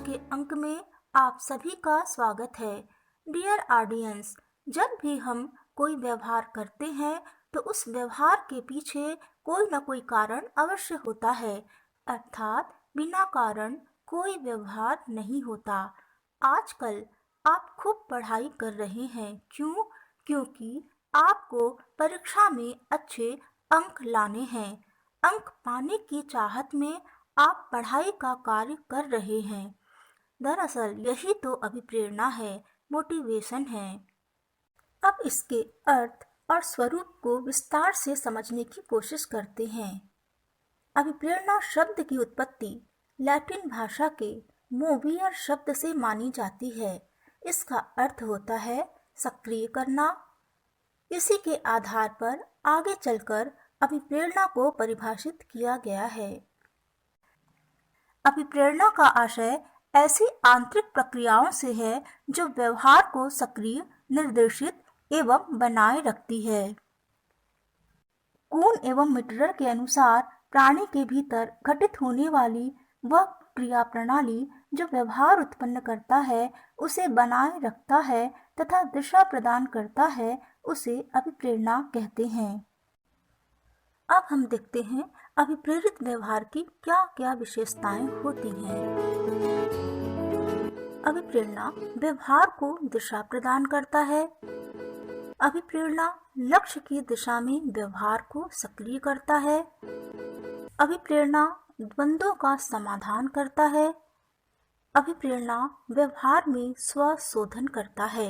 के अंक में आप सभी का स्वागत है। डियर ऑडियंस, जब भी हम कोई व्यवहार करते हैं तो उस व्यवहार के पीछे कोई न कोई कारण अवश्य होता है, अर्थात बिना कारण कोई व्यवहार नहीं होता। आजकल आप खूब पढ़ाई कर रहे हैं, क्यों? क्योंकि आपको परीक्षा में अच्छे अंक लाने हैं। अंक पाने की चाहत में आप पढ़ाई का कार्य कर रहे हैं। दरअसल यही तो अभिप्रेरणा है, मोटिवेशन है। अब इसके अर्थ और स्वरूप को विस्तार से समझने की कोशिश करते हैं। अभिप्रेरणा शब्द की उत्पत्ति लैटिन भाषा के मोवियर शब्द से मानी जाती है। इसका अर्थ होता है सक्रिय करना। इसी के आधार पर आगे चलकर अभिप्रेरणा को परिभाषित किया गया है। अभिप्रेरणा का आशय ऐसी आंतरिक प्रक्रियाओं से है जो व्यवहार को सक्रिय, निर्देशित एवं बनाए रखती है। कून एवं मिटरर के अनुसार प्राणी के भीतर घटित होने वाली वह क्रिया प्रणाली जो व्यवहार उत्पन्न करता है, उसे बनाए रखता है तथा दिशा प्रदान करता है, उसे अभिप्रेरणा कहते हैं। अब हम देखते हैं अभिप्रेरित व्यवहार की क्या क्या विशेषताएं होती हैं। अभिप्रेरणा व्यवहार को दिशा प्रदान करता है। अभिप्रेरणा लक्ष्य की दिशा में व्यवहार को सक्रिय करता है। अभिप्रेरणा द्वंद्वों का समाधान करता है। अभिप्रेरणा व्यवहार में स्वशोधन करता है।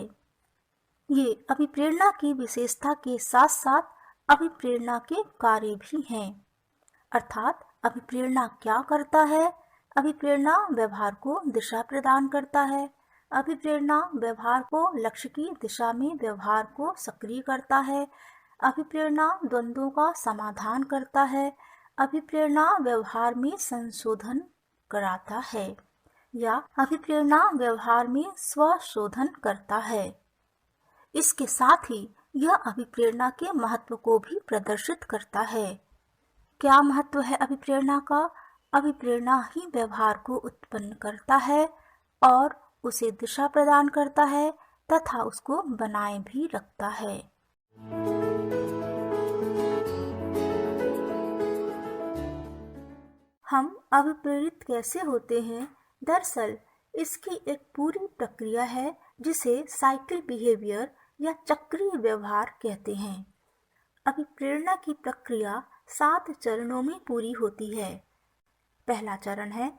ये अभिप्रेरणा की विशेषता के साथ साथ अभिप्रेरणा के कार्य भी हैं। अर्थात अभिप्रेरणा क्या करता है? अभिप्रेरणा व्यवहार को दिशा प्रदान करता है। अभिप्रेरणा व्यवहार को लक्ष्य की दिशा में व्यवहार को सक्रिय करता है। अभिप्रेरणा द्वंद्वों का समाधान करता है। अभिप्रेरणा व्यवहार में संशोधन कराता है या अभिप्रेरणा व्यवहार में स्वशोधन करता है। इसके साथ ही यह अभिप्रेरणा के महत्व को भी प्रदर्शित करता है। क्या महत्व है अभिप्रेरणा का? अभिप्रेरणा ही व्यवहार को उत्पन्न करता है और उसे दिशा प्रदान करता है तथा उसको बनाए भी रखता है। हम अभिप्रेरित कैसे होते हैं? दरअसल इसकी एक पूरी प्रक्रिया है जिसे साइकिल बिहेवियर या चक्रीय व्यवहार कहते हैं। अभिप्रेरणा की प्रक्रिया 7 चरणों में पूरी होती है। पहला चरण है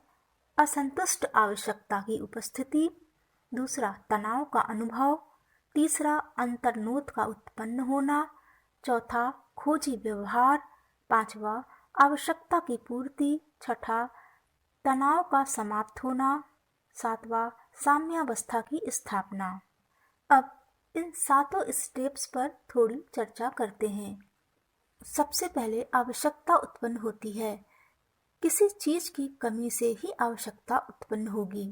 असंतुष्ट आवश्यकता की उपस्थिति। दूसरा, तनाव का अनुभव। तीसरा, अंतर्नोद का उत्पन्न होना। चौथा, खोजी व्यवहार। पांचवा, आवश्यकता की पूर्ति। छठा, तनाव का समाप्त होना। सातवां, साम्यावस्था की स्थापना। अब इन 7 स्टेप्स पर थोड़ी चर्चा करते हैं। सबसे पहले आवश्यकता उत्पन्न होती है। किसी चीज की कमी से ही आवश्यकता उत्पन्न होगी।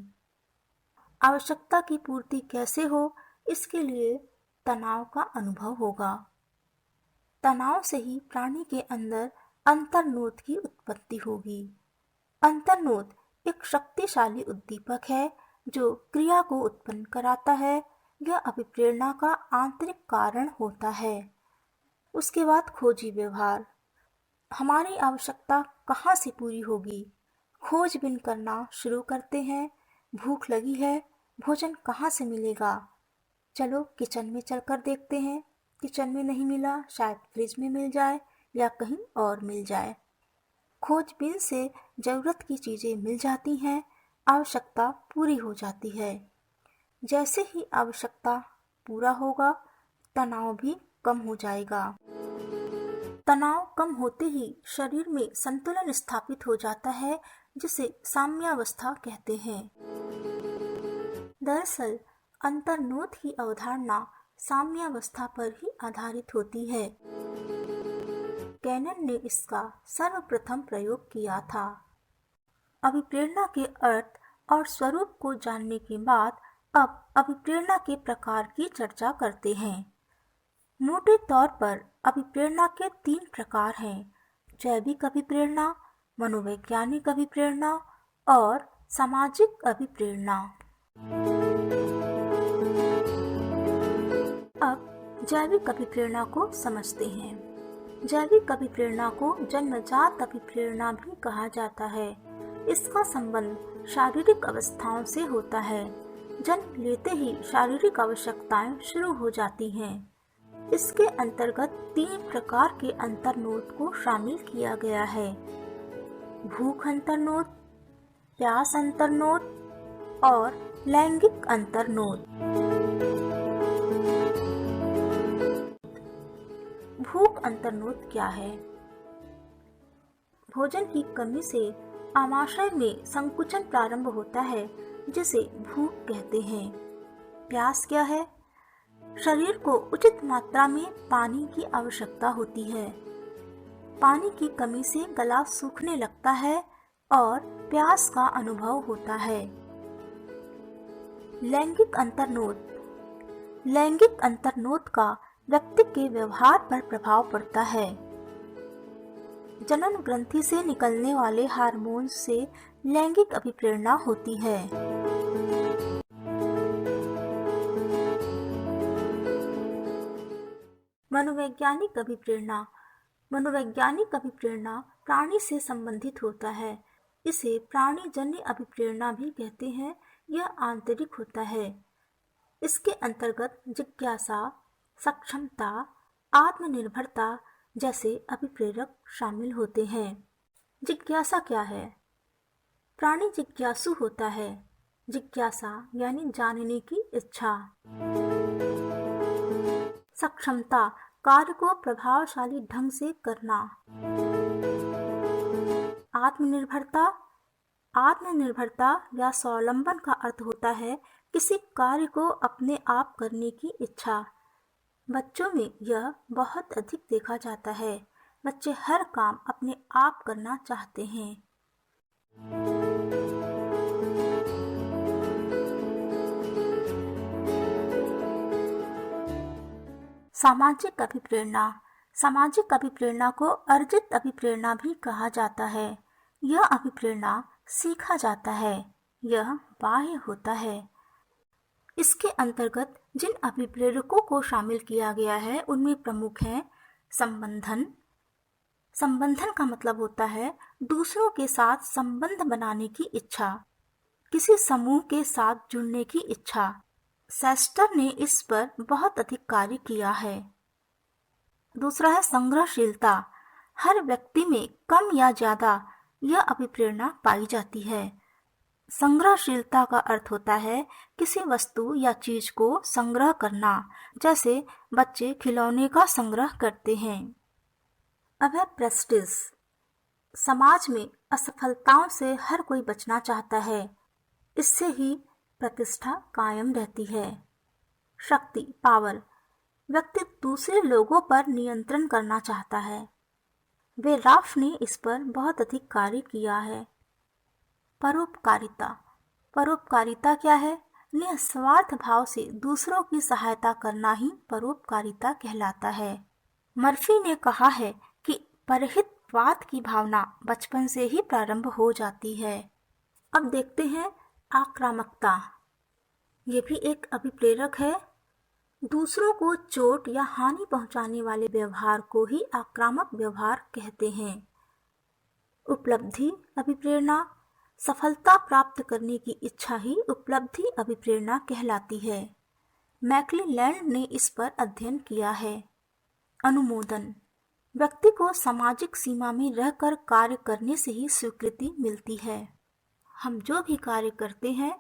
आवश्यकता की पूर्ति कैसे हो? इसके लिए तनाव का अनुभव होगा। तनाव से ही प्राणी के अंदर अंतर्नोद की उत्पत्ति होगी। अंतर्नोद एक शक्तिशाली उद्दीपक है जो क्रिया को उत्पन्न कराता है। यह अभिप्रेरणा का आंतरिक कारण होता है। उसके बाद खोजी व्यवहार। हमारी आवश्यकता कहाँ से पूरी होगी? खोजबीन करना शुरू करते हैं। भूख लगी है, भोजन कहाँ से मिलेगा? चलो किचन में चलकर देखते हैं। किचन में नहीं मिला, शायद फ्रिज में मिल जाए या कहीं और मिल जाए। खोजबीन से जरूरत की चीजें मिल जाती हैं, आवश्यकता पूरी हो जाती है। जैसे ही आवश्यकता पूरा होगा, तनाव भी कम हो जाएगा। तनाव कम होते ही शरीर में संतुलन स्थापित हो जाता है, जिसे साम्यावस्था कहते हैं। दरअसल अंतर्नोद की अवधारणा साम्यावस्था पर ही आधारित होती है। कैनन ने इसका सर्वप्रथम प्रयोग किया था। अभिप्रेरणा के अर्थ और स्वरूप को जानने के बाद अब अभिप्रेरणा के प्रकार की चर्चा करते हैं। मोटे तौर पर अभिप्रेरणा के 3 प्रकार हैं: जैविक अभिप्रेरणा, मनोवैज्ञानिक अभिप्रेरणा और सामाजिक अभिप्रेरणा। अब जैविक अभिप्रेरणा को समझते हैं। जैविक अभिप्रेरणा को जन्मजात अभिप्रेरणा भी कहा जाता है। इसका संबंध शारीरिक अवस्थाओं से होता है। जन्म लेते ही शारीरिक आवश्यकताएं शुरू हो जाती हैं। इसके अंतर्गत 3 प्रकार के अंतर्नोद को शामिल किया गया है: भूख अंतर्नोद, प्यास अंतर्नोद और लैंगिक अंतर्नोद। भूख अंतर्नोद क्या है? भोजन की कमी से आमाशय में संकुचन प्रारंभ होता है, जिसे भूख कहते हैं। प्यास क्या है? शरीर को उचित मात्रा में पानी की आवश्यकता होती है। पानी की कमी से गला सूखने लगता है और प्यास का अनुभव होता है। लैंगिक अंतर्नोद। लैंगिक अंतर्नोद का व्यक्ति के व्यवहार पर प्रभाव पड़ता है। जनन ग्रंथि से निकलने वाले हार्मोन से लैंगिक अभिप्रेरणा होती है। मनोवैज्ञानिक अभिप्रेरणा। मनोवैज्ञानिक अभिप्रेरणा प्राणी से संबंधित होता है। इसे प्राणीजन्य अभिप्रेरणा भी कहते हैं। यह आंतरिक होता है। इसके अंतर्गत जिज्ञासा, सक्षमता, आत्मनिर्भरता जैसे अभिप्रेरक शामिल होते हैं। जिज्ञासा क्या है? प्राणी जिज्ञासु होता है। जिज्ञासा यानी जानने की इच्छा। सक्षमता, कार्य को प्रभावशाली ढंग से करना। आत्मनिर्भरता। आत्मनिर्भरता या स्वावलंबन का अर्थ होता है किसी कार्य को अपने आप करने की इच्छा। बच्चों में यह बहुत अधिक देखा जाता है। बच्चे हर काम अपने आप करना चाहते हैं। सामाजिक अभिप्रेरणा। सामाजिक अभिप्रेरणा को अर्जित अभिप्रेरणा भी कहा जाता है। यह अभिप्रेरणा सीखा जाता है। यह बाह्य होता है। इसके अंतर्गत जिन अभिप्रेरकों को शामिल किया गया है उनमें प्रमुख हैं संबंधन। संबंधन का मतलब होता है दूसरों के साथ संबंध बनाने की इच्छा, किसी समूह के साथ जुड़ने की इच्छा। सेस्टर ने इस पर बहुत अधिक कार्य किया है। दूसरा है संग्रहशीलता। हर व्यक्ति में कम या ज्यादा यह अभिप्रेरणा पाई जाती है। संग्रहशीलता का अर्थ होता है किसी वस्तु या चीज को संग्रह करना, जैसे बच्चे खिलौने का संग्रह करते हैं। अब है प्रेस्टीज। समाज में असफलताओं से हर कोई बचना चाहता है। इससे ही प्रतिष्ठा कायम रहती है। शक्ति, पावर। व्यक्ति दूसरे लोगों पर नियंत्रण करना चाहता है। वे राफ ने इस पर बहुत अधिक कार्य किया है। परोपकारिता। परोपकारिता क्या है? निस्वार्थ भाव से दूसरों की सहायता करना ही परोपकारिता कहलाता है। मर्फी ने कहा है कि परहितवाद की भावना बचपन से ही प्रारंभ हो जाती है। अब देखते हैं आक्रामकता। ये भी एक अभिप्रेरक है। दूसरों को चोट या हानि पहुंचाने वाले व्यवहार को ही आक्रामक व्यवहार कहते हैं। उपलब्धि अभिप्रेरणा। सफलता प्राप्त करने की इच्छा ही उपलब्धि अभिप्रेरणा कहलाती है। मैक्लीलैंड ने इस पर अध्ययन किया है। अनुमोदन। व्यक्ति को सामाजिक सीमा में रहकर कार्य करने से ही स्वीकृति मिलती है। हम जो भी कार्य करते हैं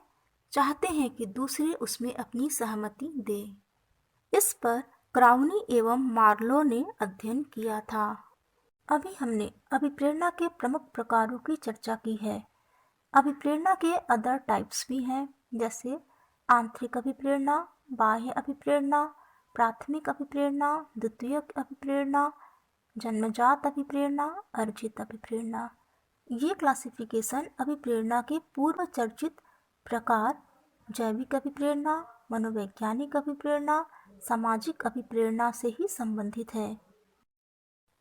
चाहते हैं कि दूसरे उसमें अपनी सहमति दे। इस पर क्राउनी एवं मार्लो ने अध्ययन किया था। अभी हमने अभिप्रेरणा के प्रमुख प्रकारों की चर्चा की है। अभिप्रेरणा के अदर टाइप्स भी हैं, जैसे आंतरिक अभिप्रेरणा, बाह्य अभिप्रेरणा, प्राथमिक अभिप्रेरणा, द्वितीयक अभिप्रेरणा, जन्मजात अभिप्रेरणा, अर्जित अभिप्रेरणा। ये क्लासिफिकेशन अभिप्रेरणा के पूर्व चर्चित प्रकार जैविक अभिप्रेरणा, मनोवैज्ञानिक अभिप्रेरणा, सामाजिक अभिप्रेरणा से ही संबंधित है।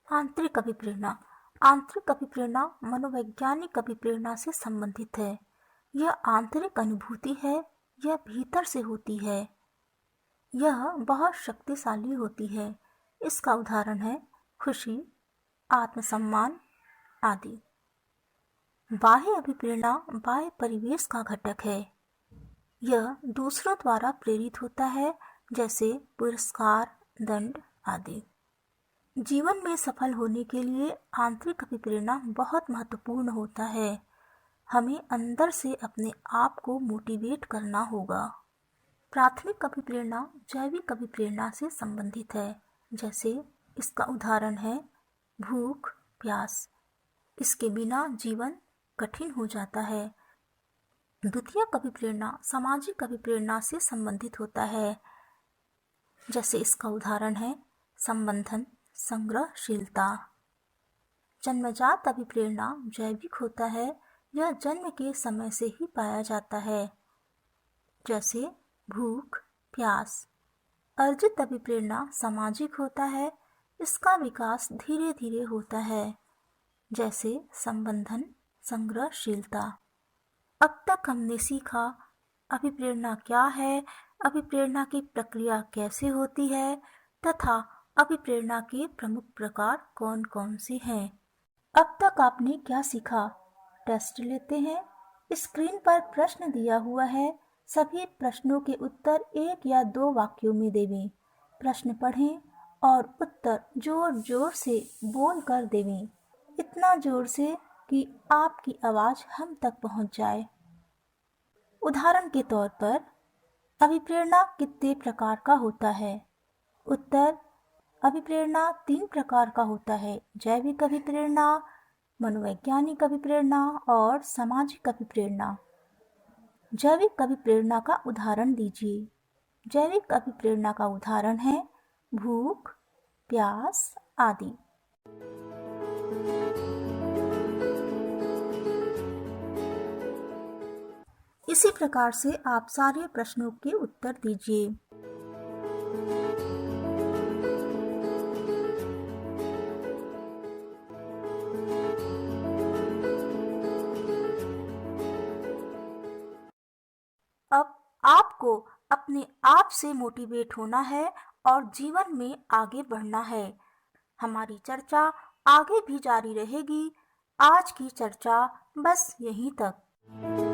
आंतरिक अभिप्रेरणा। आंतरिक अभिप्रेरणा मनोवैज्ञानिक अभिप्रेरणा से संबंधित है। यह आंतरिक अनुभूति है, यह भीतर से होती है, यह बहुत शक्तिशाली होती है। इसका उदाहरण है खुशी, आत्मसम्मान आदि। बाह्य अभिप्रेरणा बाह्य परिवेश का घटक है। यह दूसरों द्वारा प्रेरित होता है, जैसे पुरस्कार, दंड आदि। जीवन में सफल होने के लिए आंतरिक अभिप्रेरणा बहुत महत्वपूर्ण होता है। हमें अंदर से अपने आप को मोटिवेट करना होगा। प्राथमिक अभिप्रेरणा जैविक अभिप्रेरणा से संबंधित है, जैसे इसका उदाहरण है भूख, प्यास। इसके बिना जीवन कठिन हो जाता है। द्वितीयक अभिप्रेरणा सामाजिक अभिप्रेरणा से संबंधित होता है, जैसे इसका उदाहरण है संबंधन, संग्रहशीलता। जन्मजात अभिप्रेरणा जैविक होता है, यह जन्म के समय से ही पाया जाता है, जैसे भूख, प्यास। अर्जित अभिप्रेरणा सामाजिक होता है, इसका विकास धीरे धीरे होता है, जैसे संबंधन, संग्रहशीलता। अब तक हमने सीखा अभिप्रेरणा क्या है, अभिप्रेरणा की प्रक्रिया कैसे होती है तथा अभिप्रेरणा के प्रमुख प्रकार कौन कौन से हैं। अब तक आपने क्या सीखा? टेस्ट लेते हैं। स्क्रीन पर प्रश्न दिया हुआ है, सभी प्रश्नों के उत्तर 1 या 2 वाक्यों में देवें। प्रश्न पढ़ें और उत्तर जोर जोर से बोल कर देवें, इतना जोर से कि आपकी आवाज़ हम तक पहुंच जाए। उदाहरण के तौर पर, अभिप्रेरणा कितने प्रकार का होता है? उत्तर: अभिप्रेरणा 3 प्रकार का होता है, जैविक अभिप्रेरणा, मनोवैज्ञानिक अभिप्रेरणा और सामाजिक अभिप्रेरणा। जैविक अभिप्रेरणा का उदाहरण दीजिए। जैविक अभिप्रेरणा का उदाहरण है भूख, प्यास आदि। इसी प्रकार से आप सारे प्रश्नों के उत्तर दीजिए। अब आपको अपने आप से मोटिवेट होना है और जीवन में आगे बढ़ना है। हमारी चर्चा आगे भी जारी रहेगी। आज की चर्चा बस यहीं तक।